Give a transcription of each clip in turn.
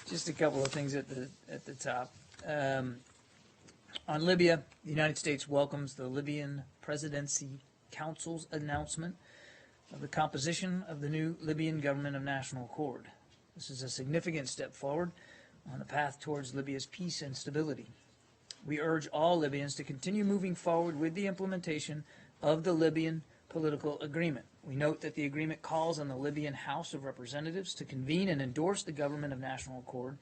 Just a couple of things at the top. On Libya, the United States welcomes the Libyan Presidency Council's announcement of the composition of the new Libyan Government of National Accord. This is a significant step forward on the path towards Libya's peace and stability. We urge all Libyans to continue moving forward with the implementation of the Libyan political agreement. We note that the agreement calls on the Libyan House of Representatives to convene and endorse the Government of National Accord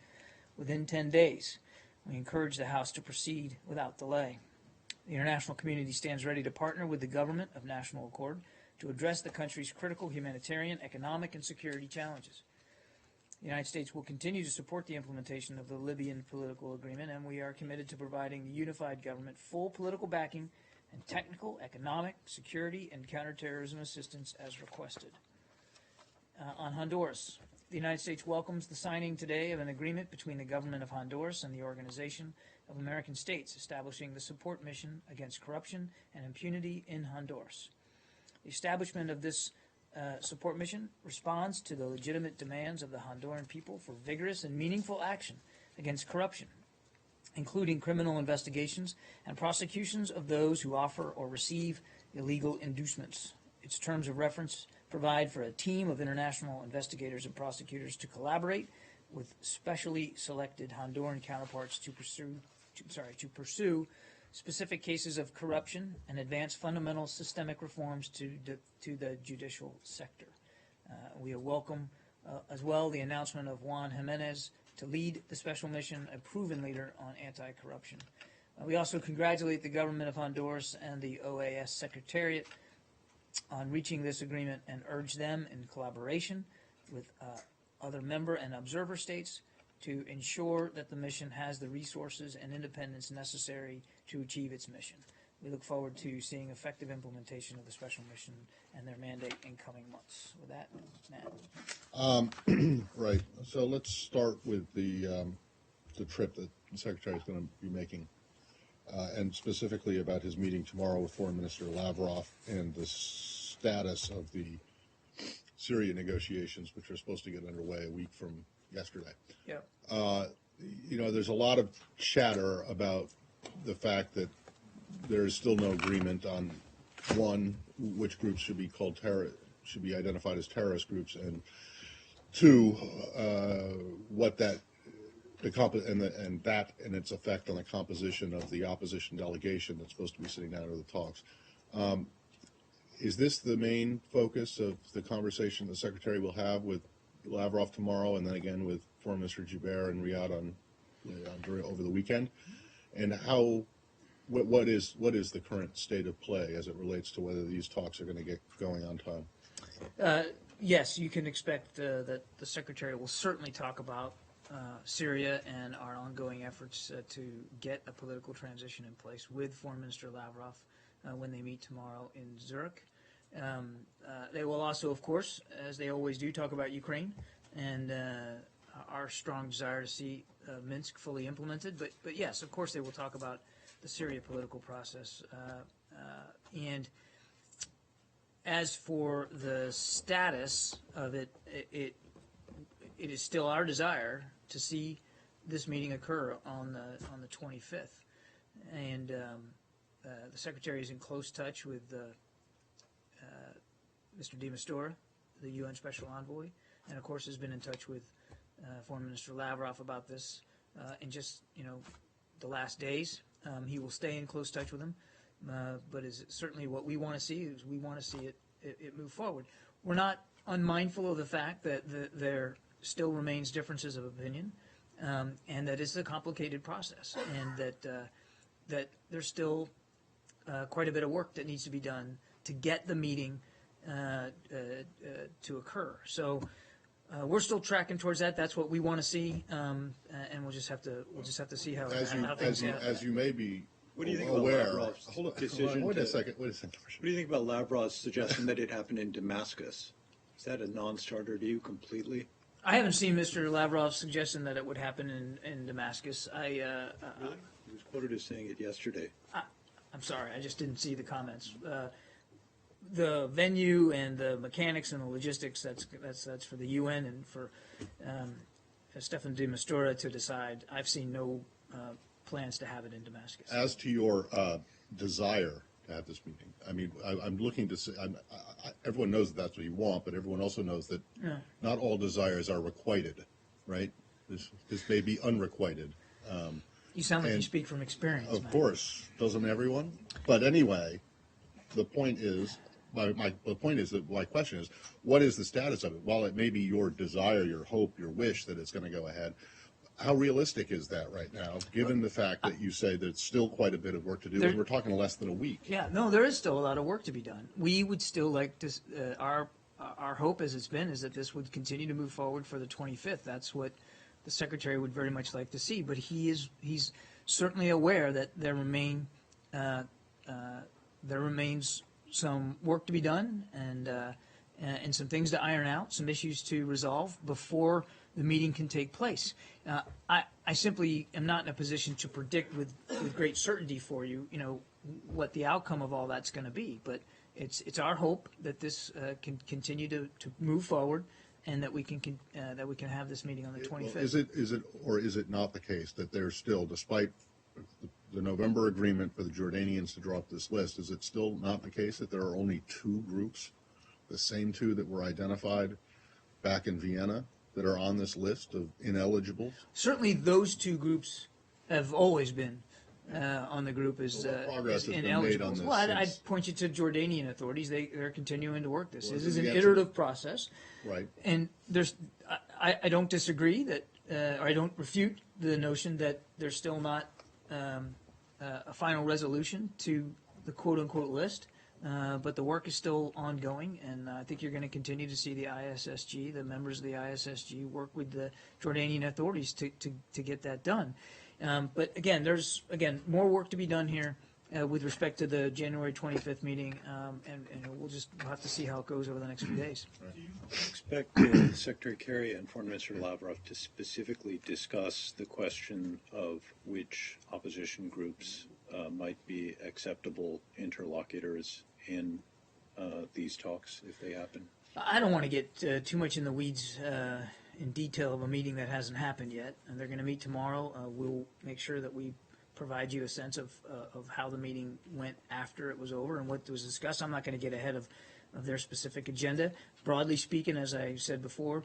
within 10 days. We encourage the House to proceed without delay. The international community stands ready to partner with the Government of National Accord to address the country's critical humanitarian, economic, and security challenges. The United States will continue to support the implementation of the Libyan political agreement, and we are committed to providing the unified government full political backing and technical, economic, security, and counterterrorism assistance as requested. On Honduras, the United States welcomes the signing today of an agreement between the government of Honduras and the Organization of American States establishing the support mission against corruption and impunity in Honduras. The establishment of this support mission responds to the legitimate demands of the Honduran people for vigorous and meaningful action against corruption, including criminal investigations and prosecutions of those who offer or receive illegal inducements. Its terms of reference provide for a team of international investigators and prosecutors to collaborate with specially selected Honduran counterparts to pursue specific cases of corruption and advance fundamental systemic reforms to the judicial sector. We welcome as well the announcement of Juan Jimenez to lead the special mission, a proven leader on anti-corruption. We also congratulate the government of Honduras and the OAS Secretariat on reaching this agreement and urge them in collaboration with other member and observer states to ensure that the mission has the resources and independence necessary to achieve its mission. We look forward to seeing effective implementation of the special mission and their mandate in coming months. With that, Matt. Right. So let's start with the trip that the Secretary is going to be making, and specifically about his meeting tomorrow with Foreign Minister Lavrov and the status of the Syria negotiations, which are supposed to get underway a week from yesterday. Yeah. There's a lot of chatter about the fact that there is still no agreement on, one, which groups should be called should be identified as terrorist groups, and two, what that and that and its effect on the composition of the opposition delegation that's supposed to be sitting down at the talks. Is this the main focus of the conversation the Secretary will have with Lavrov tomorrow, and then again with Foreign Minister Joubert and Riyadh over the weekend? And what is the current state of play as it relates to whether these talks are going to get going on time? Yes, you can expect that the Secretary will certainly talk about Syria and our ongoing efforts to get a political transition in place with Foreign Minister Lavrov when they meet tomorrow in Zurich. They will also, of course, as they always do, talk about Ukraine and our strong desire to see Minsk fully implemented. But yes, of course, they will talk about the Syria political process. And as for the status of it, it is still our desire to see this meeting occur on the 25th. And the Secretary is in close touch with Mr. de Mistura, the UN Special Envoy, and of course has been in touch with Foreign Minister Lavrov about this in just the last days. He will stay in close touch with him, but is certainly what we want to see is we want to see it move forward. We're not unmindful of the fact that there still remains differences of opinion, and that it's a complicated process, and that there's still quite a bit of work that needs to be done to get the meeting to occur. So we're still tracking towards that. That's what we want to see, and we'll just have to see how things happen. As you may be What do you think aware. about Lavrov's decision? Wait a second. What do you think about Lavrov's suggestion that it happened in Damascus? Is that a non-starter to you completely? I haven't seen Mr. Lavrov's suggestion that it would happen in Damascus. Really? He was quoted as saying it yesterday. I'm sorry, I just didn't see the comments. The venue and the mechanics and the logistics, that's for the UN and for Stefan de Mistura to decide. I've seen no plans to have it in Damascus. As to your desire to have this meeting, I mean, I'm looking to say, everyone knows that that's what you want, but everyone also knows that not all desires are requited, right? This may be unrequited. You sound like you and- speak from experience. Of Matt. course, doesn't everyone? But anyway, the point is, the point is that my question is, what is the status of it? While it may be your desire, your hope, your wish that it's going to go ahead, how realistic is that right now, given the fact that you say there's still quite a bit of work to do, and we're talking less than a week? Yeah, no, there is still a lot of work to be done. We would still like to, our hope as it's been is that this would continue to move forward for the 25th. That's what the Secretary would very much like to see, but he's certainly aware that there remains some work to be done and some things to iron out, some issues to resolve before the meeting can take place. I simply am not in a position to predict with great certainty for you, what the outcome of all that's going to be. But it's our hope that this can continue to move forward, and that we can have this meeting on the 25th. Well, is it not the case that there's still, despite the November agreement for the Jordanians to draw up this list, is it still not the case that there are only two groups, the same two that were identified back in Vienna, that are on this list of ineligibles? Certainly, those two groups have always been on the group as, Well, what progress as has been ineligible. made on this Well, I'd since- point you to Jordanian authorities. They're continuing to work this. Well, This is an the answer- iterative process. Right. And I don't disagree that, or I don't refute the notion that there's still not a final resolution to the quote-unquote list, but the work is still ongoing, and I think you're going to continue to see the ISSG, the members of the ISSG, work with the Jordanian authorities to get that done. But again, there's more work to be done here with respect to the January 25th meeting, and we'll have to see how it goes over the next few days. Expect Secretary Kerry and Foreign Minister Lavrov to specifically discuss the question of which opposition groups might be acceptable interlocutors in these talks if they happen. I don't want to get too much in the weeds in detail of a meeting that hasn't happened yet, and they're going to meet tomorrow. We'll make sure that we provide you a sense of how the meeting went after it was over and what was discussed. I'm not going to get ahead of their specific agenda. Broadly speaking, as I said before,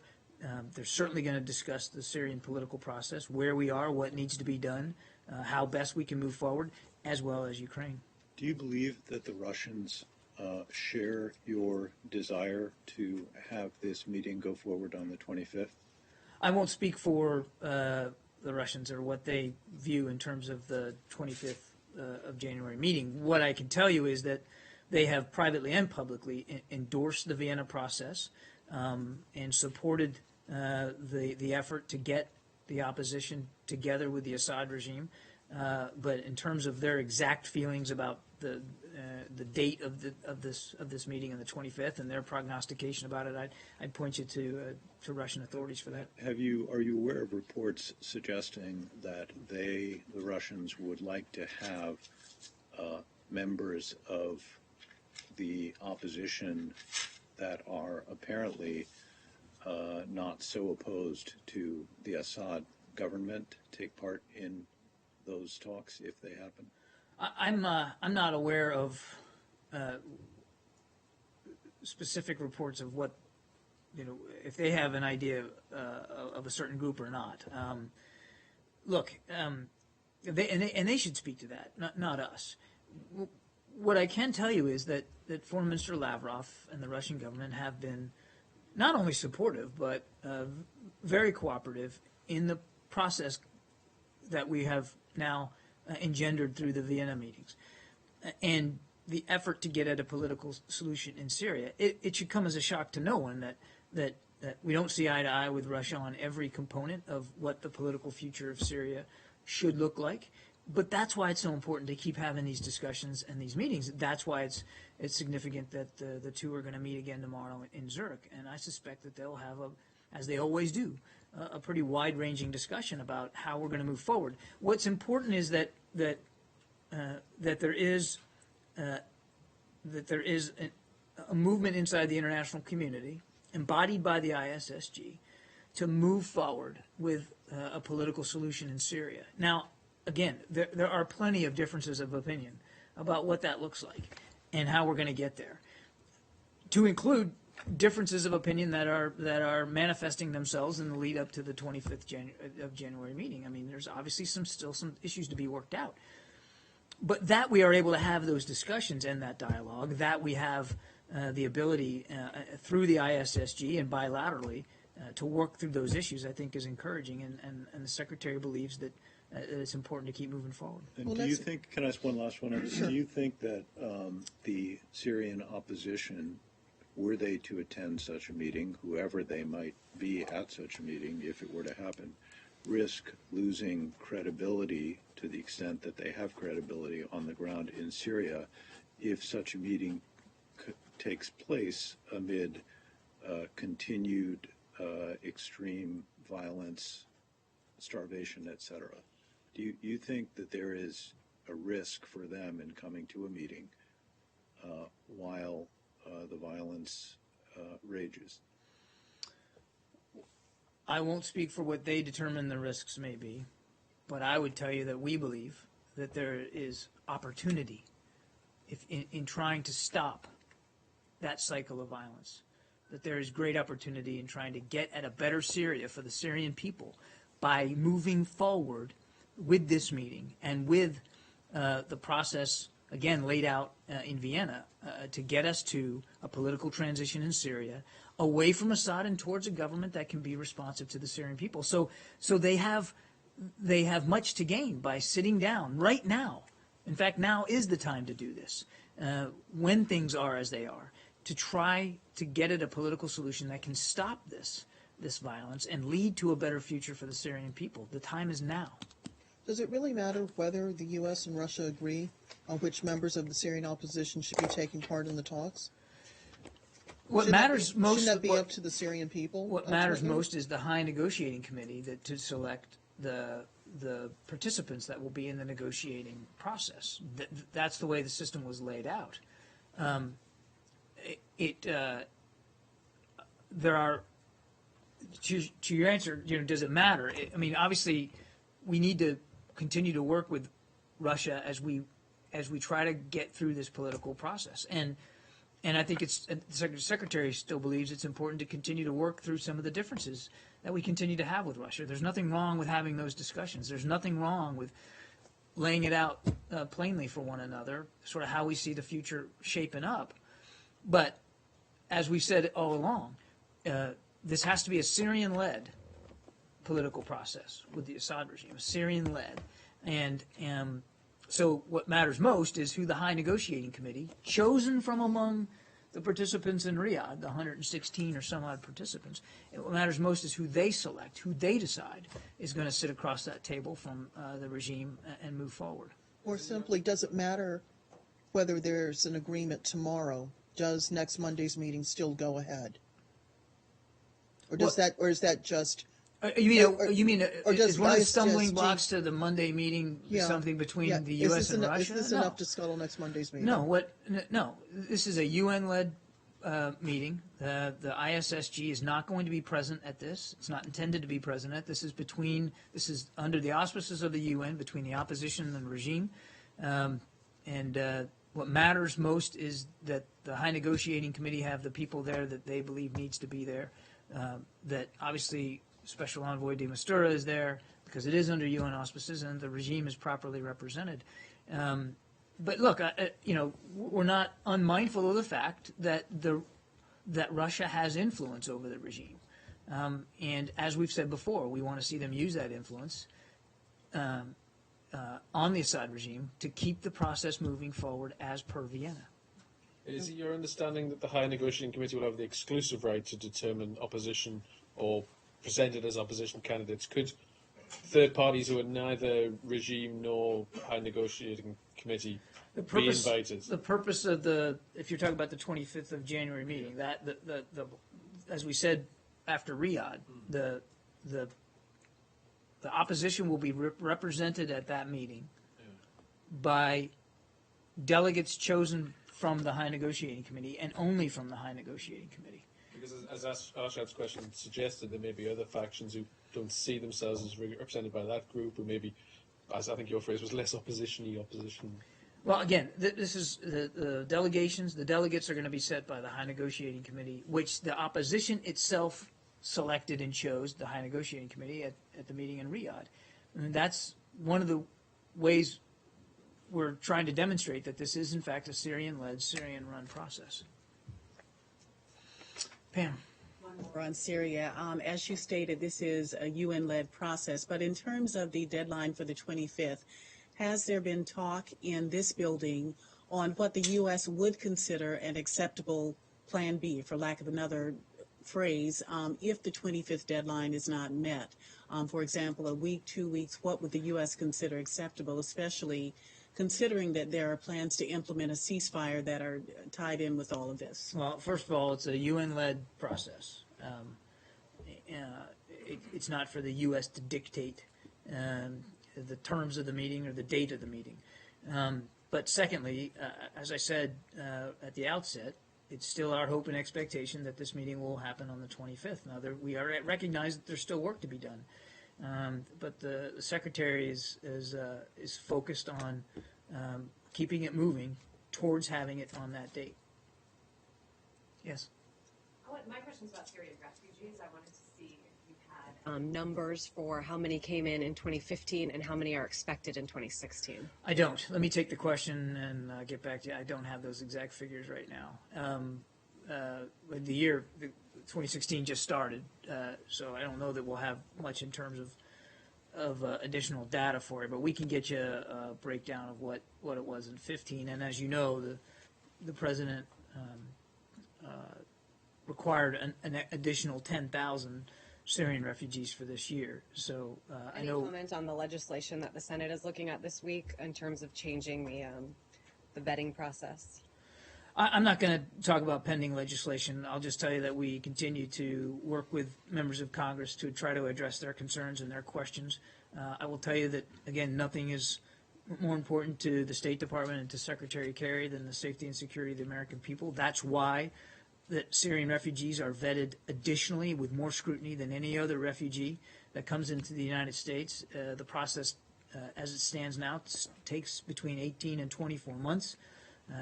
they're certainly going to discuss the Syrian political process, where we are, what needs to be done, how best we can move forward, as well as Ukraine. Do you believe that the Russians share your desire to have this meeting go forward on the 25th? I won't speak for the Russians or what they view in terms of the 25th of January meeting. What I can tell you is that they have privately and publicly endorsed the Vienna process and supported the effort to get the opposition together with the Assad regime. But in terms of their exact feelings about the date of this meeting on the 25th and their prognostication about it, I'd point you to Russian authorities for that. Are you aware of reports suggesting that the Russians would like to have members of the opposition that are apparently not so opposed to the Assad government take part in those talks if they happen? I'm not aware of specific reports of what, if they have an idea of a certain group or not. Look, they should speak to that, not us. What I can tell you is that Foreign Minister Lavrov and the Russian government have been not only supportive, but very cooperative in the process that we have now engendered through the Vienna meetings. And the effort to get at a political solution in Syria, it should come as a shock to no one that we don't see eye to eye with Russia on every component of what the political future of Syria should look like. But that's why it's so important to keep having these discussions and these meetings. That's why it's significant that the two are going to meet again tomorrow in Zurich. And I suspect that they'll have, as they always do, a pretty wide-ranging discussion about how we're going to move forward. What's important is that there is a movement inside the international community, embodied by the ISSG, to move forward with a political solution in Syria. Now, again, there are plenty of differences of opinion about what that looks like and how we're going to get there, to include differences of opinion that are manifesting themselves in the lead up to the 25th of January meeting. I mean, there's obviously still some issues to be worked out. But that we are able to have those discussions and that dialogue, that we have the ability through the ISSG and bilaterally to work through those issues, I think is encouraging, and the Secretary believes that it's important to keep moving forward. And Well, do you that's- think, can I ask one last one? Do you think that the Syrian opposition, were they to attend such a meeting, whoever they might be at such a meeting, if it were to happen, risk losing credibility to the extent that they have credibility on the ground in Syria if such a meeting takes place amid continued extreme violence, starvation, etc.? Do you think that there is a risk for them in coming to a meeting while the violence rages? I won't speak for what they determine the risks may be, but I would tell you that we believe that there is opportunity in trying to stop that cycle of violence, that there is great opportunity in trying to get at a better Syria for the Syrian people by moving forward with this meeting and with the process, again, laid out in Vienna to get us to a political transition in Syria, away from Assad and towards a government that can be responsive to the Syrian people. So they have much to gain by sitting down right now. In fact, now is the time to do this, when things are as they are, to try to get at a political solution that can stop this violence and lead to a better future for the Syrian people. The time is now. Does it really matter whether the U.S. and Russia agree on which members of the Syrian opposition should be taking part in the talks? What matters most. Shouldn't that be up to the Syrian people? What matters most is the high negotiating committee to select the participants that will be in the negotiating process. That's the way the system was laid out. There are, to your answer, does it matter? I mean, obviously, we need to continue to work with Russia as we try to get through this political process. And I think the Secretary still believes it's important to continue to work through some of the differences that we continue to have with Russia. There's nothing wrong with having those discussions. There's nothing wrong with laying it out plainly for one another, sort of how we see the future shaping up. But as we said all along, this has to be a Syrian-led political process with the Assad regime, Syrian-led. And so what matters most is who the high negotiating committee, chosen from among the participants in Riyadh, the 116 or some odd participants, what matters most is who they select, who they decide is going to sit across that table from the regime and move forward. Or simply, does it matter whether there's an agreement tomorrow? Does next Monday's meeting still go ahead? Or does or is that just... You mean does is one of the ISSG stumbling blocks to the Monday meeting something between the U.S. and Russia? Is this enough to scuttle next Monday's meeting? No. No. This is a UN-led meeting. The ISSG is not going to be present at this. It's not intended to be present at this. This is under the auspices of the UN, between the opposition and the regime. What matters most is that the high negotiating committee have the people there that they believe needs to be there. That obviously Special Envoy de Mistura is there because it is under UN auspices and the regime is properly represented. But look, we're not unmindful of the fact that Russia has influence over the regime. And as we've said before, we want to see them use that influence on the Assad regime to keep the process moving forward as per Vienna. Is it your understanding that the High Negotiating Committee will have the exclusive right to determine opposition or presented as opposition candidates? Could third parties who are neither regime nor High Negotiating Committee be invited? The purpose of if you're talking about the 25th of January meeting, that as we said after Riyadh, the opposition will be represented at that meeting by delegates chosen from the High Negotiating Committee and only from the High Negotiating Committee. Because as Arshad's question suggested, there may be other factions who don't see themselves as represented by that group, who maybe, as I think your phrase was, less opposition-y opposition. Well, again, this is the delegations. The delegates are going to be set by the High Negotiating Committee, which the opposition itself selected and chose, the High Negotiating Committee, at the meeting in Riyadh. And that's one of the ways we're trying to demonstrate that this is, in fact, a Syrian-led, Syrian-run process. Pam. More on Syria. As you stated, this is a UN-led process, but in terms of the deadline for the 25th, has there been talk in this building on what the U.S. would consider an acceptable Plan B, for lack of another phrase, if the 25th deadline is not met? For example, a week, 2 weeks, what would the U.S. consider acceptable, especially considering that there are plans to implement a ceasefire that are tied in with all of this? Well, first of all, it's a UN-led process. It's not for the U.S. to dictate the terms of the meeting or the date of the meeting. But secondly, as I said at the outset, it's still our hope and expectation that this meeting will happen on the 25th. Now, we recognize that there's still work to be done. But the Secretary is focused on keeping it moving towards having it on that date. Yes? My question is about Syrian refugees. I wanted to see if you had numbers for how many came in 2015 and how many are expected in 2016. I don't. Let me take the question and get back to you. I don't have those exact figures right now. The year 2016 just started, so I don't know that we'll have much in terms of additional data for it, but we can get you a breakdown of what it was in 15. And as you know, the president required an additional 10,000 Syrian refugees for this year. So I know. Any comment on the legislation that the Senate is looking at this week in terms of changing the vetting process? I'm not going to talk about pending legislation. I'll just tell you that we continue to work with members of Congress to try to address their concerns and their questions. I will tell you that, again, nothing is more important to the State Department and to Secretary Kerry than the safety and security of the American people. That's why that Syrian refugees are vetted additionally with more scrutiny than any other refugee that comes into the United States. The process, as it stands now, takes between 18 and 24 months.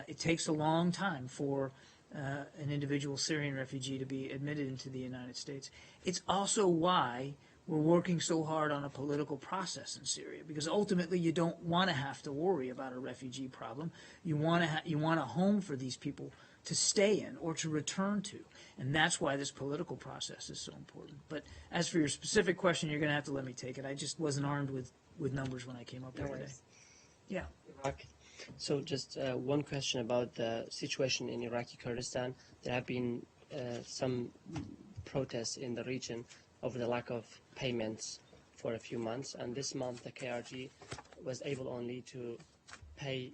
It takes a long time for an individual Syrian refugee to be admitted into the United States. It's also why we're working so hard on a political process in Syria, because ultimately you don't want to have to worry about a refugee problem. You want a home for these people to stay in or to return to, and that's why this political process is so important. But as for your specific question, you're going to have to let me take it. I just wasn't armed with numbers when I came up here today. Yeah. Iraq. So just one question about the situation in Iraqi Kurdistan. There have been some protests in the region over the lack of payments for a few months, and this month the KRG was able only to pay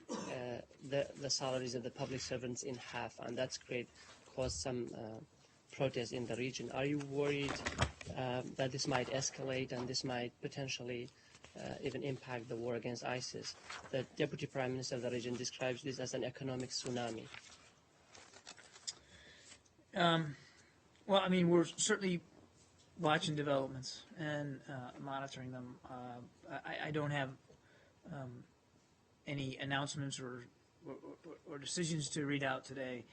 the salaries of the public servants in half, and that's caused some protests in the region. Are you worried that this might escalate and this might potentially even impact the war against ISIS? The Deputy Prime Minister of the region describes this as an economic tsunami. Well, I mean, we're certainly watching developments and monitoring them. I don't have any announcements or decisions to read out today.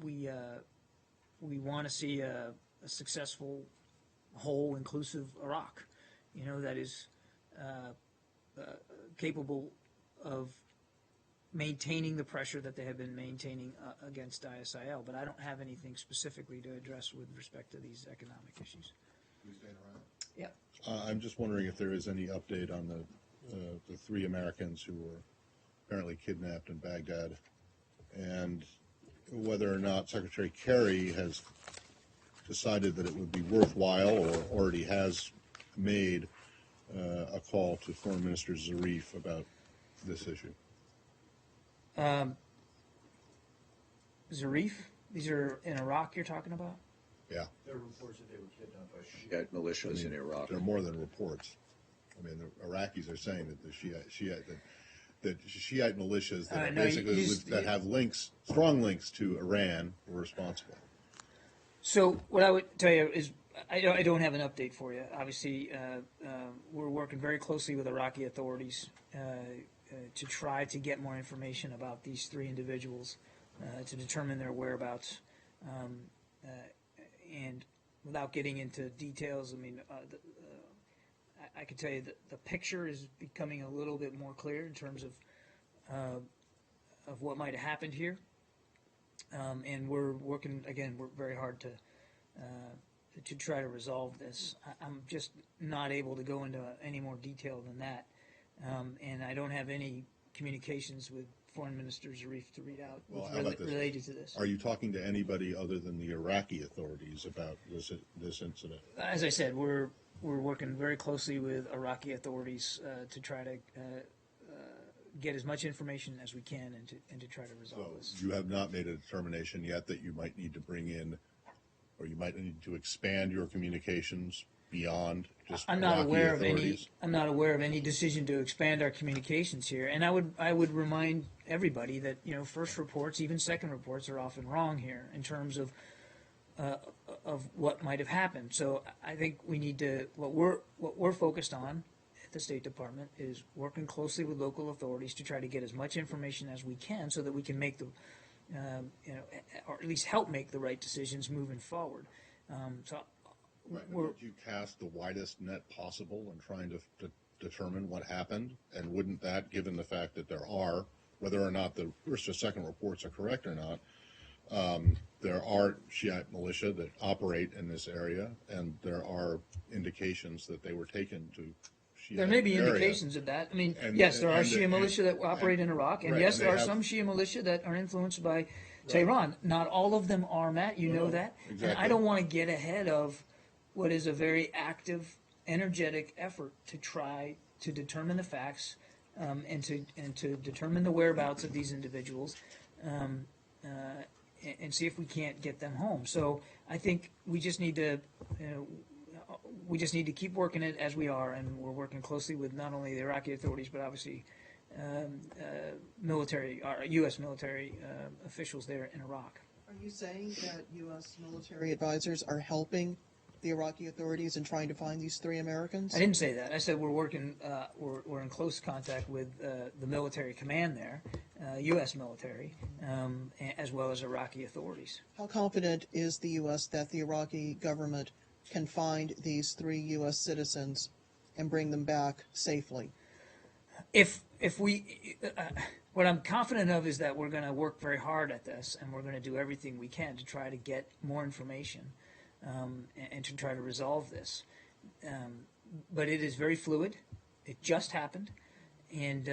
We want to see a successful, whole, inclusive Iraq, that is capable of maintaining the pressure that they have been maintaining against ISIL. But I don't have anything specifically to address with respect to these economic issues. Yep. I'm just wondering if there is any update on the 3 Americans who were apparently kidnapped in Baghdad, and whether or not Secretary Kerry has decided that it would be worthwhile or already has made a call to Foreign Minister Zarif about this issue. Zarif? These are in Iraq you're talking about? Yeah. There are reports that they were kidnapped by Shiite militias in Iraq. There are more than reports. I mean, the Iraqis are saying that the Shiite militias that have links, strong links to Iran, were responsible. So what I would tell you is I don't have an update for you. Obviously, we're working very closely with Iraqi authorities to try to get more information about these three individuals, to determine their whereabouts. And without getting into details, I mean, I can tell you that the picture is becoming a little bit more clear in terms of what might have happened here. And we're working, again, we're very hard to try to resolve this. I'm just not able to go into any more detail than that. And I don't have any communications with Foreign Minister Zarif to read out Well, how about this? related to this. Are you talking to anybody other than the Iraqi authorities about this incident? As I said, we're working very closely with Iraqi authorities to try to get as much information as we can and to try to resolve So this. you have not made a determination yet that you might need to bring in, or you might need to expand your communications beyond just I'm not Iraqi aware of authorities? I'm not aware of any decision to expand our communications here. And I would remind everybody that, you know, first reports, even second reports, are often wrong here in terms of what might have happened. So I think we need to what we're focused on at the State Department is working closely with local authorities to try to get as much information as we can so that we can make the or at least help make the right decisions moving forward. So Right, but would you cast the widest net possible in trying to determine what happened? And wouldn't that, given the fact that there are, whether or not the first or second reports are correct or not, there are Shiite militia that operate in this area, and there are indications that they were taken to Shiite there may be area. indications of that. I mean, And- yes, there are and- Shia and- militia that operate in Iraq, and right, yes, and they there are have- some Shia militia that are influenced by Tehran. Not all of them are, Matt. You know that. And I exactly. don't want to get ahead of what is a very active, energetic effort to try to determine the facts and to determine the whereabouts of these individuals and see if we can't get them home. So I think we just need to keep working it as we are, and we're working closely with not only the Iraqi authorities but obviously military, U.S. military officials there in Iraq. Are you saying that U.S. military advisors are helping the Iraqi authorities in trying to find these three Americans? I didn't say that. I said we're working. We're in close contact with the military command there, U.S. military, as well as Iraqi authorities. How confident is the U.S. that the Iraqi government can find these three U.S. citizens and bring them back safely? If we, what I'm confident of is that we're going to work very hard at this, and we're going to do everything we can to try to get more information and to try to resolve this. But it is very fluid. It just happened, and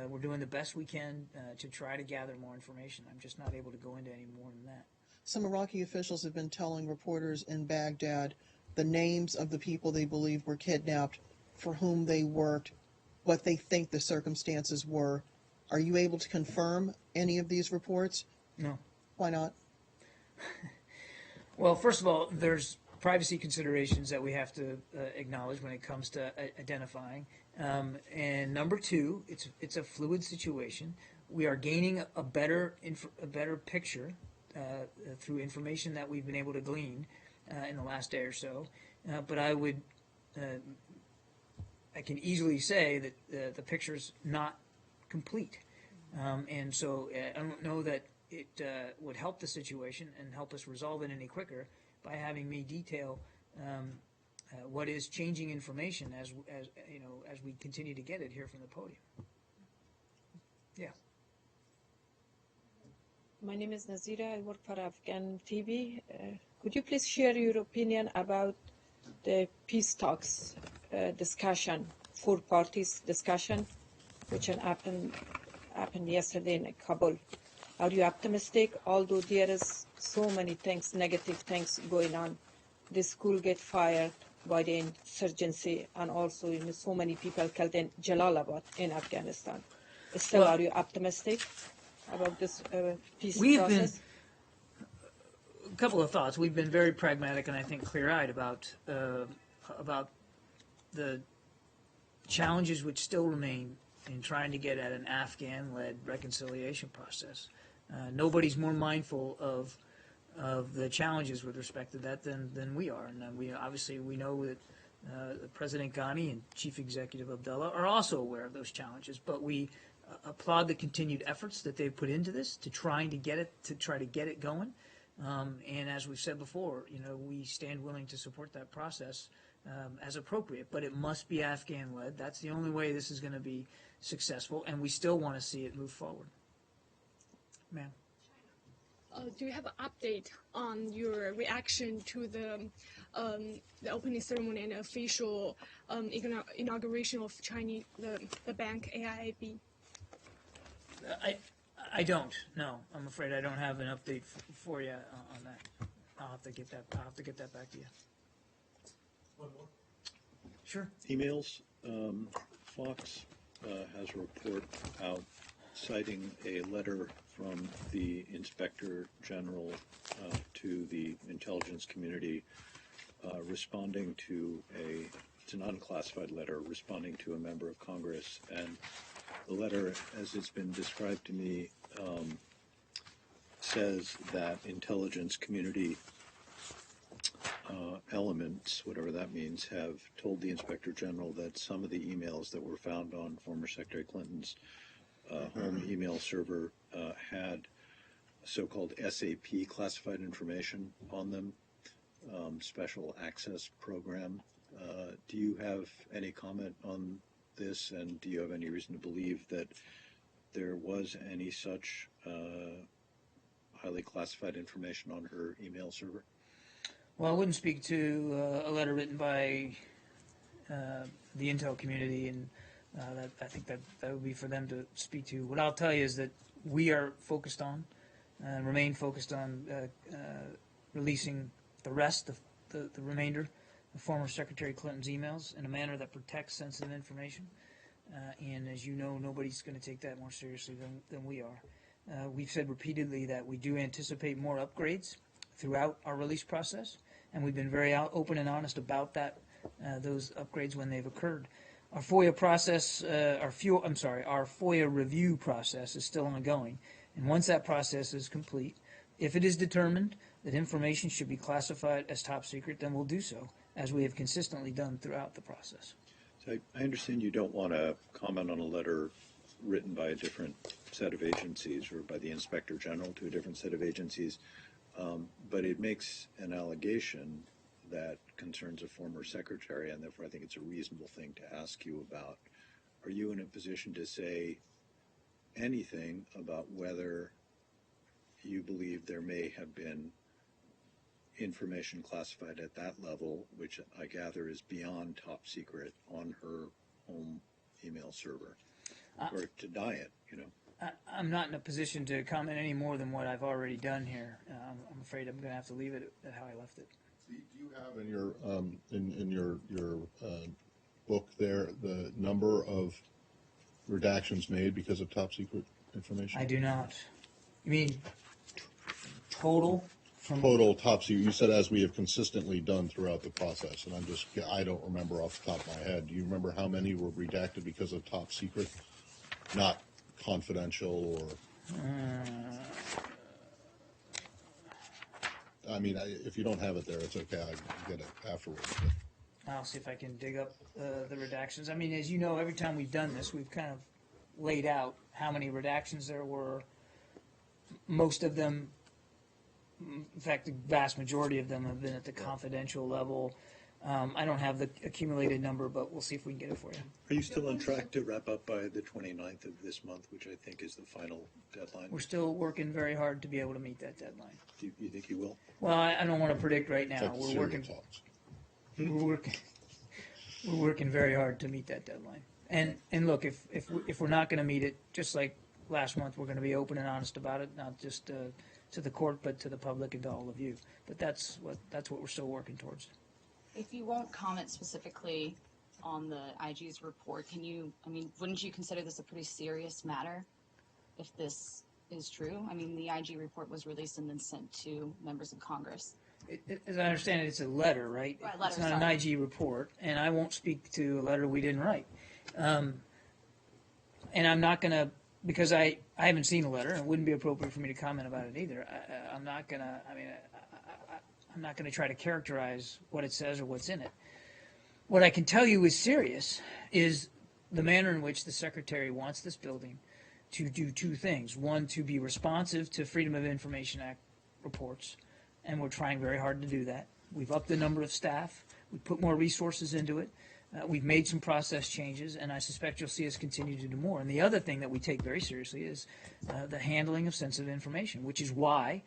we're doing the best we can to try to gather more information. I'm just not able to go into any more than that. Some Iraqi officials have been telling reporters in Baghdad the names of the people they believe were kidnapped, for whom they worked, what they think the circumstances were. Are you able to confirm any of these reports? No. Why not? Well, first of all, there's privacy considerations that we have to acknowledge when it comes to identifying. And number two, it's a fluid situation. We are gaining a better picture through information that we've been able to glean in the last day or so. But I can easily say that the picture's not complete. And so I don't know that it would help the situation and help us resolve it any quicker by having me detail what is changing information as you know, as we continue to get it here from the podium. Yeah. My name is Nazira. I work for Afghan TV. Could you please share your opinion about the peace talks discussion, four parties discussion, which happened yesterday in Kabul? Are you optimistic, although there is so many things, negative things going on? The school get fired by the insurgency, and also so many people killed in Jalalabad in Afghanistan. Still, are you optimistic about this peace process? A couple of thoughts. We've been very pragmatic and I think clear-eyed about the challenges which still remain in trying to get at an Afghan-led reconciliation process. Nobody's more mindful of of the challenges with respect to that than we are. And we know that President Ghani and Chief Executive Abdullah are also aware of those challenges. But we applaud the continued efforts that they've put into this to try to get it going. And as we've said before, we stand willing to support that process as appropriate. But it must be Afghan-led. That's the only way this is going to be successful. And we still want to see it move forward. Ma'am. Do you have an update on your reaction to the opening ceremony and official inauguration of the bank AIIB? I don't. No, I'm afraid I don't have an update for you on that. I'll have to get that back to you. One more. Sure. Emails. Fox has a report out citing a letter from the Inspector General to the intelligence community responding to it's an unclassified letter responding to a member of Congress. And the letter, as it's been described to me, says that intelligence community elements, whatever that means, have told the Inspector General that some of the emails that were found on former Secretary Clinton's home email server had so-called SAP classified information on them, special access program. Do you have any comment on this, and do you have any reason to believe that there was any such highly classified information on her email server? Well, I wouldn't speak to a letter written by the intel community, and I think that would be for them to speak to. What I'll tell you is that we are focused on and remain focused on releasing the rest of the remainder of former Secretary Clinton's emails in a manner that protects sensitive information. And as you know, nobody's going to take that more seriously than we are. We've said repeatedly that we do anticipate more upgrades throughout our release process, and we've been very open and honest about that, those upgrades when they've occurred. Our FOIA process, our FOIA review process is still ongoing, and once that process is complete, if it is determined that information should be classified as top secret, then we'll do so, as we have consistently done throughout the process. So I understand you don't want to comment on a letter written by a different set of agencies or by the Inspector General to a different set of agencies, but it makes an allegation that concerns a former secretary, and therefore I think it's a reasonable thing to ask you about. Are you in a position to say anything about whether you believe there may have been information classified at that level, which I gather is beyond top secret, on her home email server, or to deny it, I'm not in a position to comment any more than what I've already done here. I'm afraid I'm going to have to leave it at how I left it. Do you have in your book there the number of redactions made because of top secret information? I do not. You mean total? Total top secret. You said as we have consistently done throughout the process, and I don't remember off the top of my head. Do you remember how many were redacted because of top secret, not confidential, or? I mean, if you don't have it there, it's okay. I can get it afterwards. I'll see if I can dig up the redactions. I mean, as you know, every time we've done this, we've kind of laid out how many redactions there were. Most of them, in fact, the vast majority of them have been at the confidential level. I don't have the accumulated number, but we'll see if we can get it for you. Are you still on track to wrap up by the 29th of this month, which I think is the final deadline? We're still working very hard to be able to meet that deadline. Do you think you will? Well, I don't want to predict right now. It's like We're working. talks. We're working very hard to meet that deadline. And look, if we're not going to meet it, just like last month, we're going to be open and honest about it, not just to the court, but to the public and to all of you. But that's what we're still working towards. If you won't comment specifically on the IG's report, wouldn't you consider this a pretty serious matter if this is true? I mean, the IG report was released and then sent to members of Congress. As I understand it, it's a letter, right? Right, letter, it's not sorry. an IG report, and I won't speak to a letter we didn't write. And I'm not going to because I haven't seen the letter, and it wouldn't be appropriate for me to comment about it either. I'm not gonna, I'm not gonna try to characterize what it says or what's in it. What I can tell you is serious is the manner in which the Secretary wants this building to do two things. One, to be responsive to Freedom of Information Act reports, and we're trying very hard to do that. We've upped the number of staff. We've put more resources into it. We've made some process changes, and I suspect you'll see us continue to do more. And the other thing that we take very seriously is the handling of sensitive information, which is why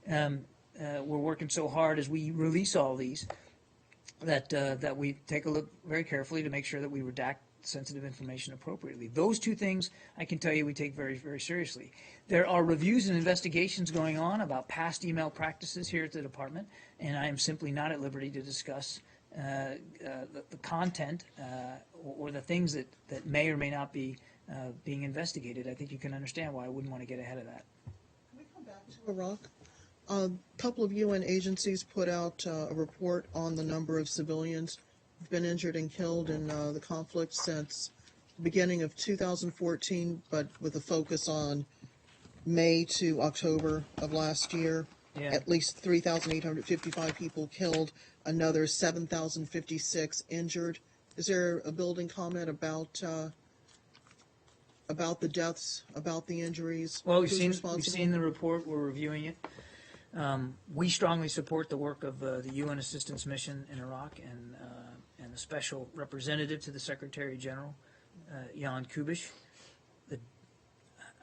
we're working so hard as we release all these that we take a look very carefully to make sure that we redact sensitive information appropriately. Those two things I can tell you we take very, very seriously. There are reviews and investigations going on about past email practices here at the department, and I am simply not at liberty to discuss the content or the things that may or may not be being investigated. I think you can understand why I wouldn't want to get ahead of that. Can we come back to Iraq? A couple of UN agencies put out a report on the number of civilians who've been injured and killed in the conflict since the beginning of 2014, but with a focus on May to October of last year. Yeah. At least 3,855 people killed, another 7,056 injured. Is there a building comment about the deaths, about the injuries? Well, Who's we've responsible? seen the report. We're reviewing it. We strongly support the work of the UN Assistance Mission in Iraq and the special representative to the Secretary General, Jan Kubish. I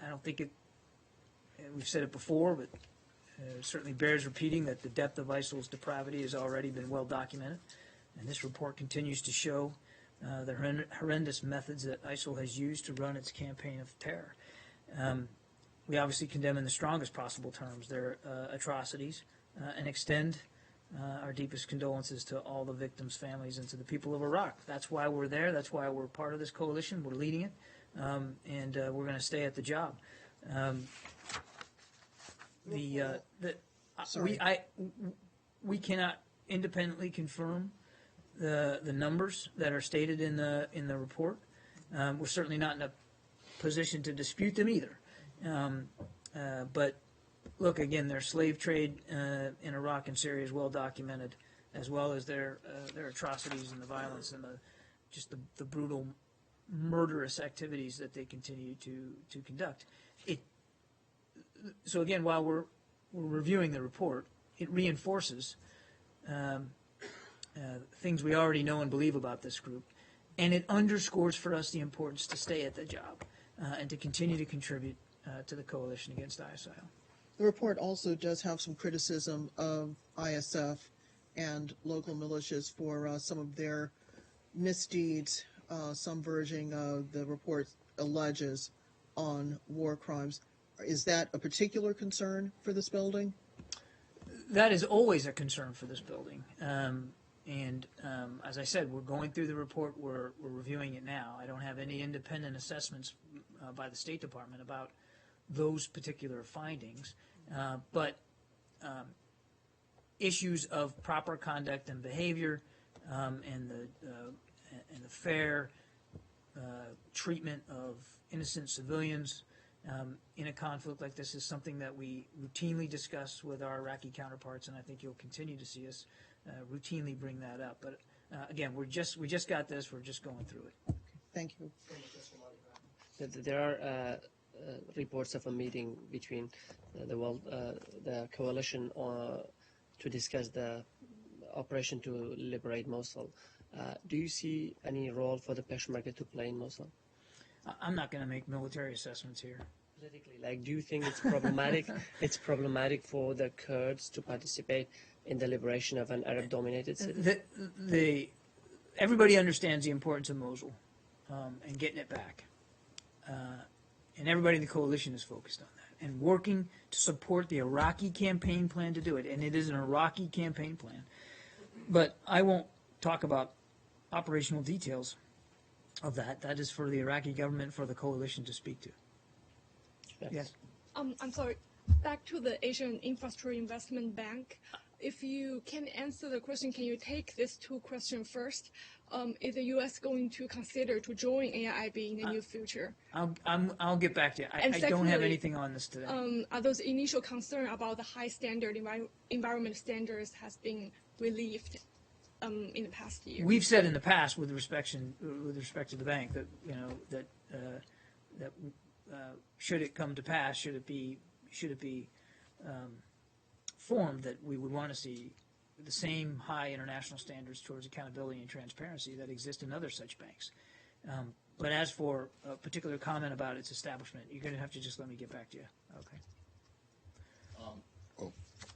don't think we've said it before, but it certainly bears repeating that the depth of ISIL's depravity has already been well documented. And this report continues to show the horrendous methods that ISIL has used to run its campaign of terror. We obviously condemn in the strongest possible terms their atrocities and extend our deepest condolences to all the victims' families and to the people of Iraq. That's why we're there. That's why we're part of this coalition. We're leading it, and we're going to stay at the job. We cannot independently confirm the numbers that are stated in the report. We're certainly not in a position to dispute them either. But look, again, their slave trade in Iraq and Syria is well documented, as well as their atrocities and the violence and the brutal, murderous activities that they continue to conduct. So again, while we're reviewing the report, it reinforces things we already know and believe about this group, and it underscores for us the importance to stay at the job and to continue to contribute to the coalition against ISIL. The report also does have some criticism of ISF and local militias for some of their misdeeds, some verging the report alleges on war crimes. Is that a particular concern for this building? That is always a concern for this building. As I said, we're going through the report. We're reviewing it now. I don't have any independent assessments by the State Department about those particular findings. But issues of proper conduct and behavior and the fair treatment of innocent civilians in a conflict like this is something that we routinely discuss with our Iraqi counterparts, and I think you'll continue to see us routinely bring that up. But again, we just got this. We're just going through it. Thank you. There are reports of a meeting between the coalition to discuss the operation to liberate Mosul. Do you see any role for the Peshmerga to play in Mosul? I'm not going to make military assessments here. Politically, do you think it's problematic? It's problematic for the Kurds to participate in the liberation of an Arab-dominated city? Everybody understands the importance of Mosul and getting it back. And everybody in the coalition is focused on that and working to support the Iraqi campaign plan to do it. And it is an Iraqi campaign plan. But I won't talk about operational details of that. That is for the Iraqi government, for the coalition to speak to. Yes. I'm sorry. Back to the Asian Infrastructure Investment Bank. if you can answer the question, can you take these two questions first? Is the U.S. going to consider to join AIIB in the near future? I'll get back to you. I And don't have secondly, anything on this today. Are those initial concerns about the high standard environment standards has been relieved in the past year? We've said in the past with respect to the bank that, you know, that should it come to pass, should it be formed, that we would want to see the same high international standards towards accountability and transparency that exist in other such banks. But as for a particular comment about its establishment, you're going to have to just let me get back to you. Okay.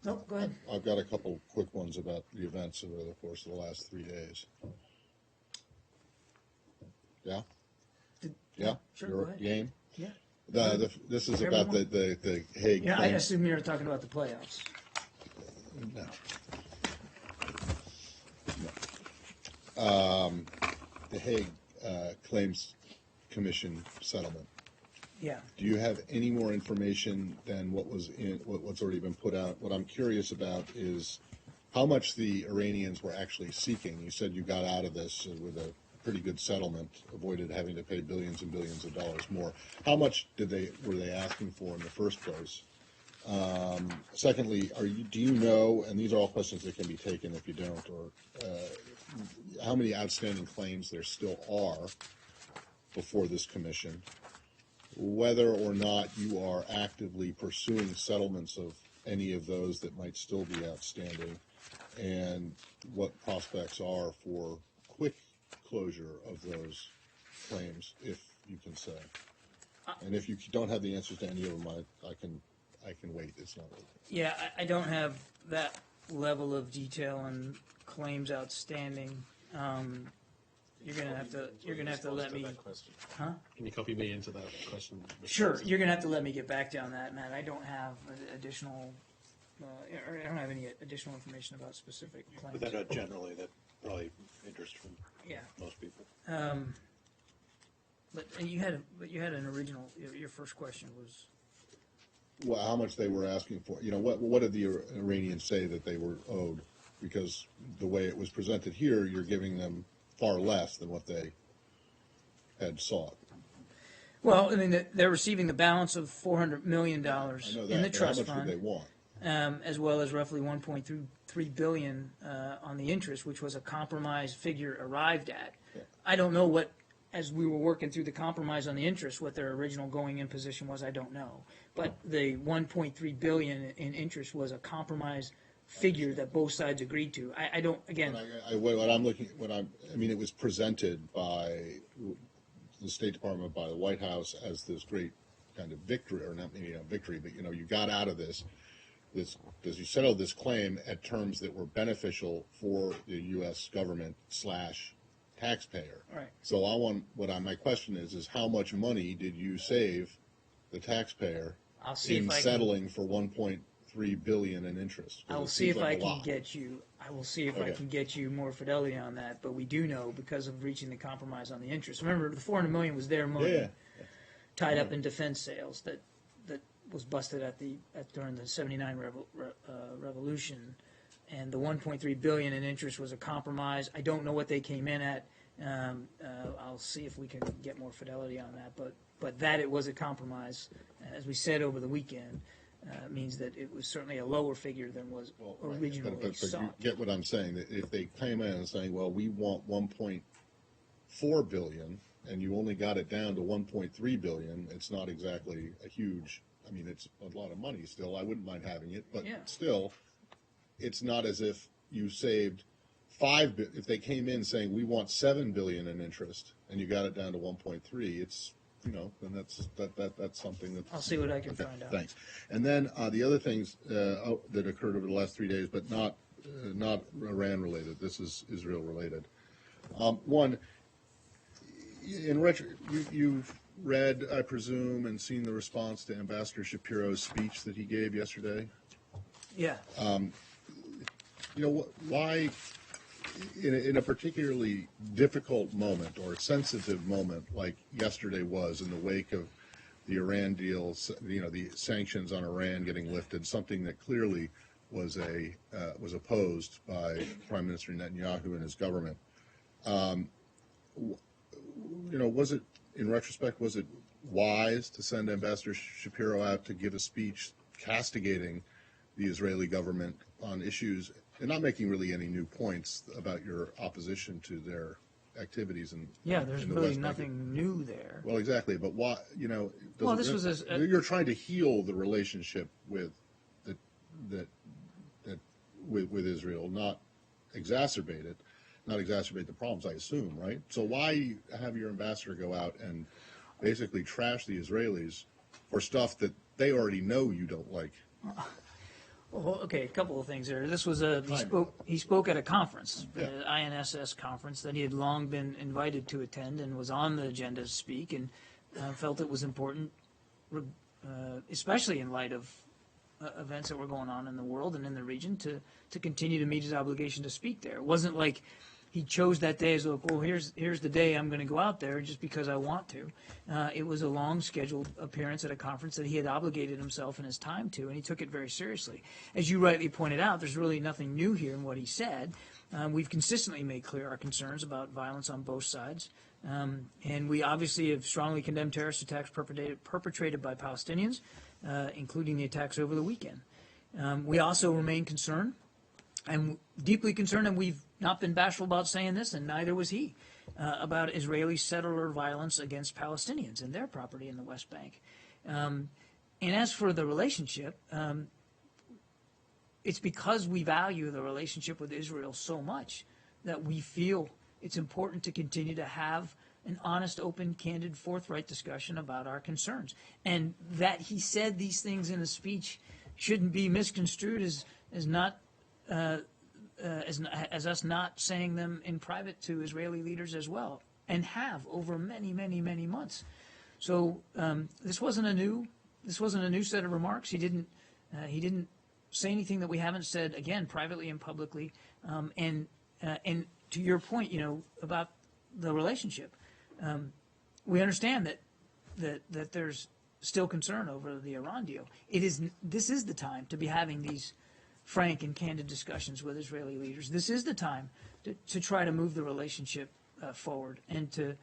No, go ahead. I've got a couple quick ones about the events over the course of the last 3 days. Yeah? Yeah? Sure, Your go ahead. game? Yeah. This is about the Hague. Yeah, I claims. assume you're talking about the playoffs. No. The Hague Claims Commission settlement. Yeah. Do you have any more information than what's already been put out? What I'm curious about is how much the Iranians were actually seeking. You said you got out of this with a pretty good settlement, avoided having to pay billions and billions of dollars more. How much were they asking for in the first place? Secondly, do you know, and these are all questions that can be taken if you don't, or how many outstanding claims there still are before this commission, whether or not you are actively pursuing settlements of any of those that might still be outstanding, and what prospects are for quick closure of those claims, if you can say. And if you don't have the answers to any of them, I can wait. It's not. Yeah, I don't have that level of detail on claims outstanding. You're gonna have to let me. Huh? Can you copy me into that question? Sure. You're gonna have to let me get back to you on that, Matt. I don't have additional. Or I don't have any additional information about specific claims. But that generally, that probably interest from most people. But you had an original. Your first question was. Well, how much they were asking for? You know, what did the Iranians say that they were owed? Because the way it was presented here, you're giving them far less than what they had sought. Well, I mean, they're receiving the balance of $400 million in the trust fund. How much do they want? As well as roughly $1.3 billion on the interest, which was a compromise figure arrived at. Yeah. I don't know what, as we were working through the compromise on the interest, what their original going-in position was. I don't know, but the $1.3 billion in interest was a compromise figure that both sides agreed to. I don't. Again, it was presented by the State Department, by the White House, as this great kind of victory, or not maybe a victory, but you got out of this you settled this claim at terms that were beneficial for the U.S. government / taxpayer. Right. So my question is how much money did you save the taxpayer in settling for $1.3 billion in interest? I will see if I can get you. I will see if I can get you more fidelity on that. But we do know, because of reaching the compromise on the interest. Remember, the $400 million was their money tied up in defense sales that was busted during the '79 revolution, and the $1.3 billion in interest was a compromise. I don't know what they came in at. I'll see if we can get more fidelity on that. But that it was a compromise, as we said over the weekend, means that it was certainly a lower figure than was originally sought. You get what I'm saying? That if they came in and saying, well, we want $1.4 billion, and you only got it down to $1.3 billion, it's not exactly a huge. I mean, it's a lot of money still. I wouldn't mind having it, but still, it's not as if you saved if they came in saying we want $7 billion in interest and you got it down to 1.3, it's then that's something that I'll see what I can find out. Thanks. And then the other things that occurred over the last 3 days, but not Iran related. This is Israel related. One, in you've read, I presume, and seen the response to Ambassador Shapiro's speech that he gave yesterday. Yeah. Why, in a particularly difficult moment or sensitive moment like yesterday was, in the wake of the Iran deal, the sanctions on Iran getting lifted, something that clearly was opposed by Prime Minister Netanyahu and his government. Was it, in retrospect, was it wise to send Ambassador Shapiro out to give a speech castigating the Israeli government on issues and not making really any new points about your opposition to their activities? There's in the really West Bank? Bank. Nothing new there. Well, exactly, but why? Well, this was you're trying to heal the relationship with Israel, not exacerbate it. Not exacerbate the problems, I assume, right? So why have your ambassador go out and basically trash the Israelis for stuff that they already know you don't like? Well, okay, a couple of things there. This was he spoke at a conference, the INSS conference, that he had long been invited to attend and was on the agenda to speak, and felt it was important, especially in light of events that were going on in the world and in the region, to continue to meet his obligation to speak there. It wasn't like he chose that day as, well, here's the day I'm going to go out there just because I want to. It was a long scheduled appearance at a conference that he had obligated himself and his time to, and he took it very seriously. As you rightly pointed out, there's really nothing new here in what he said. We've consistently made clear our concerns about violence on both sides. And we obviously have strongly condemned terrorist attacks perpetrated by Palestinians, including the attacks over the weekend. We also remain concerned, and deeply concerned, and we've not been bashful about saying this, and neither was he, about Israeli settler violence against Palestinians and their property in the West Bank. And as for the relationship, it's because we value the relationship with Israel so much that we feel it's important to continue to have an honest, open, candid, forthright discussion about our concerns. And that he said these things in a speech shouldn't be misconstrued as not as us not saying them in private to Israeli leaders as well, and have over many, many, many months. So this wasn't a new set of remarks. He didn't say anything that we haven't said, again, privately and publicly. And to your point, about the relationship, we understand that there's still concern over the Iran deal. This is the time to be having these frank and candid discussions with Israeli leaders. This is the time to try to move the relationship forward and to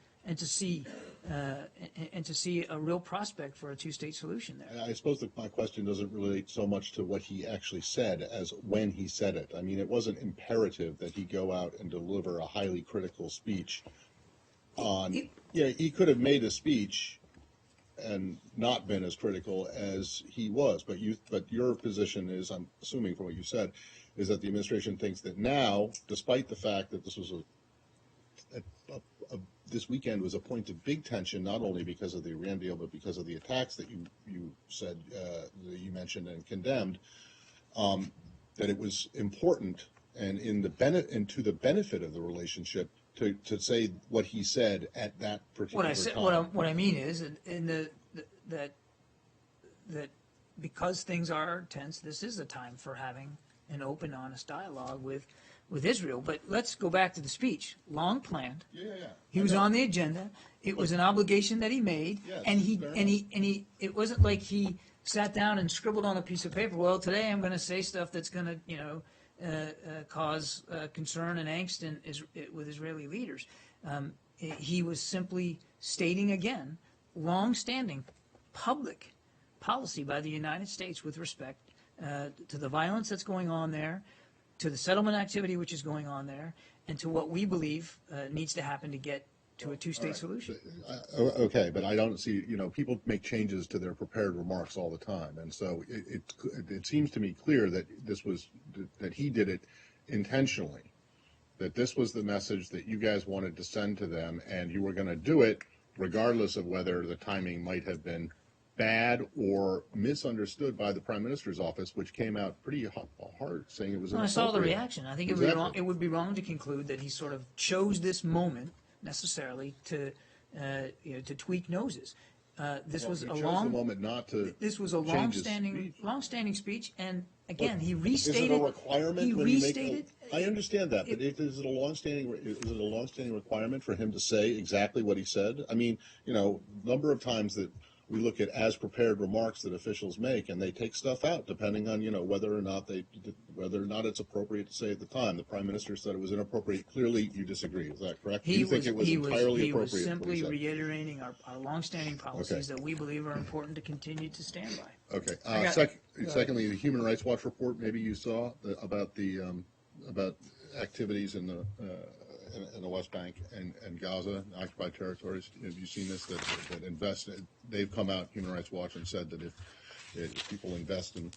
see a real prospect for a two-state solution there. I suppose that my question doesn't relate so much to what he actually said as when he said it. I mean, it wasn't imperative that he go out and deliver a highly critical speech on. He could have made a speech and not been as critical as he was. But your position is, I'm assuming from what you said, is that the administration thinks that now, despite the fact that this was this weekend was a point of big tension, not only because of the Iran deal, but because of the attacks that you said that you mentioned and condemned, that it was important and to the benefit of the relationship to say what he said at that particular time. What I mean is, that because things are tense, this is a time for having an open, honest dialogue with Israel. But let's go back to the speech. Long planned. He was on the agenda. It was an obligation that he made, and he. It wasn't like he sat down and scribbled on a piece of paper. Well, today I'm going to say stuff that's going to, cause concern and angst with Israeli leaders. He was simply stating again long-standing public policy by the United States with respect to the violence that's going on there, to the settlement activity which is going on there, and to what we believe needs to happen to get to a two-state solution. Okay, but I don't see, people make changes to their prepared remarks all the time. And so it seems to me clear that that he did it intentionally, that this was the message that you guys wanted to send to them, and you were going to do it regardless of whether the timing might have been bad or misunderstood by the Prime Minister's office, which came out pretty hard, saying it was inappropriate. I saw the reaction. I think it would be wrong to conclude that he sort of chose this moment necessarily to tweak noses. This was a long-standing speech, and again, he restated. Is it a requirement when you make? I understand that, but is it a long-standing requirement for him to say exactly what he said? I mean, number of times that we look at as prepared remarks that officials make, and they take stuff out depending on, whether or not it's appropriate to say at the time. The Prime Minister said it was inappropriate. Clearly, you disagree. Is that correct? You think it was entirely he appropriate? was simply what he said? reiterating our longstanding policies that we believe are important to continue to stand by. Okay. Secondly, the Human Rights Watch report, maybe you saw about about activities in the West Bank and Gaza, occupied territories. Have you seen this? They've come out, Human Rights Watch, and said that if people invest in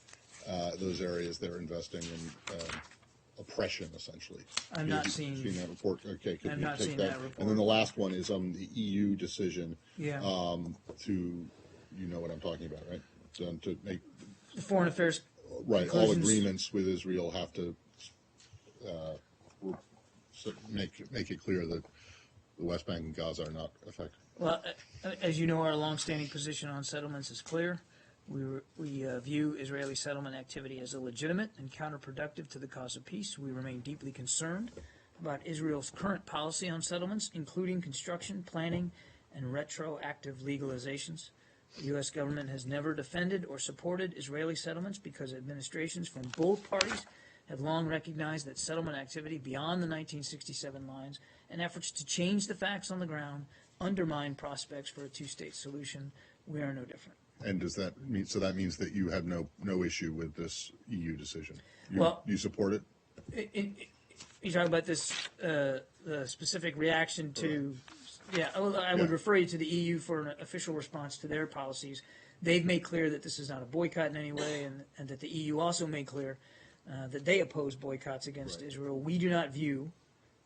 those areas, they're investing in oppression, essentially. I've not seen that report. Okay, could I've you not take seen that? that report. And then the last one is the EU decision. Yeah. You know what I'm talking about, right? To make Foreign Affairs. Right, all agreements with Israel have to make it clear that the West Bank and Gaza are not affected. Well, as you know, our longstanding position on settlements is clear. We view Israeli settlement activity as illegitimate and counterproductive to the cause of peace. We remain deeply concerned about Israel's current policy on settlements, including construction, planning, and retroactive legalizations. The U.S. government has never defended or supported Israeli settlements because administrations from both parties have long recognized that settlement activity beyond the 1967 lines and efforts to change the facts on the ground undermine prospects for a two-state solution. We are no different. And does that mean, so that means that you have no issue with this EU decision? You support it? You talk about this, the specific reaction to, I would refer you to the EU for an official response to their policies. They've made clear that this is not a boycott in any way, and that the EU also made clear that they oppose boycotts against Israel. We do not view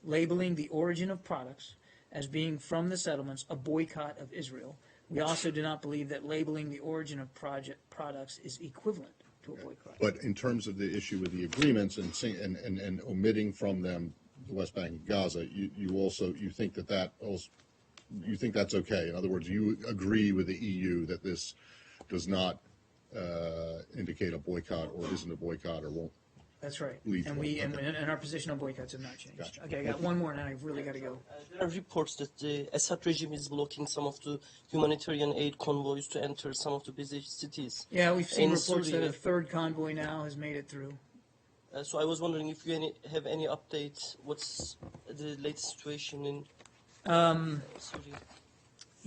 labeling the origin of products as being from the settlements a boycott of Israel. We also do not believe that labeling the origin of products is equivalent to a boycott. But in terms of the issue with the agreements and omitting from them the West Bank and Gaza, you think that's okay. In other words, you agree with the EU that this does not indicate a boycott or isn't a boycott or won't. That's right. Lead And our position on boycotts have not changed. Gotcha. Okay, I got one more, and then I've really got to go. There are reports that the Assad regime is blocking some of the humanitarian aid convoys to enter some of the busy cities. Yeah, we've seen in reports Syria. that a third convoy now has made it through. So I was wondering if you have any update. What's the latest situation in Syria?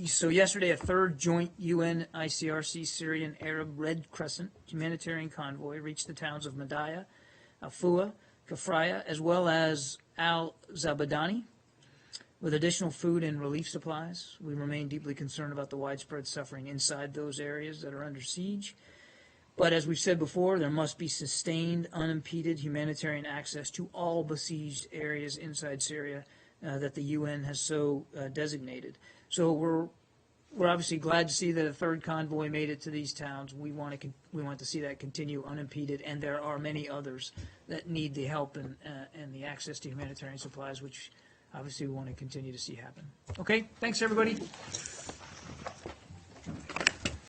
So yesterday, a third joint UN ICRC Syrian Arab Red Crescent humanitarian convoy reached the towns of Madaya, Afua, Kafraya, as well as al-Zabadani, with additional food and relief supplies. We remain deeply concerned about the widespread suffering inside those areas that are under siege. But as we've said before, there must be sustained, unimpeded humanitarian access to all besieged areas inside Syria that the UN has so designated. So we're obviously glad to see that a third convoy made it to these towns. We want to see that continue unimpeded, and there are many others that need the help and the access to humanitarian supplies, which obviously we want to continue to see happen. Okay, thanks everybody.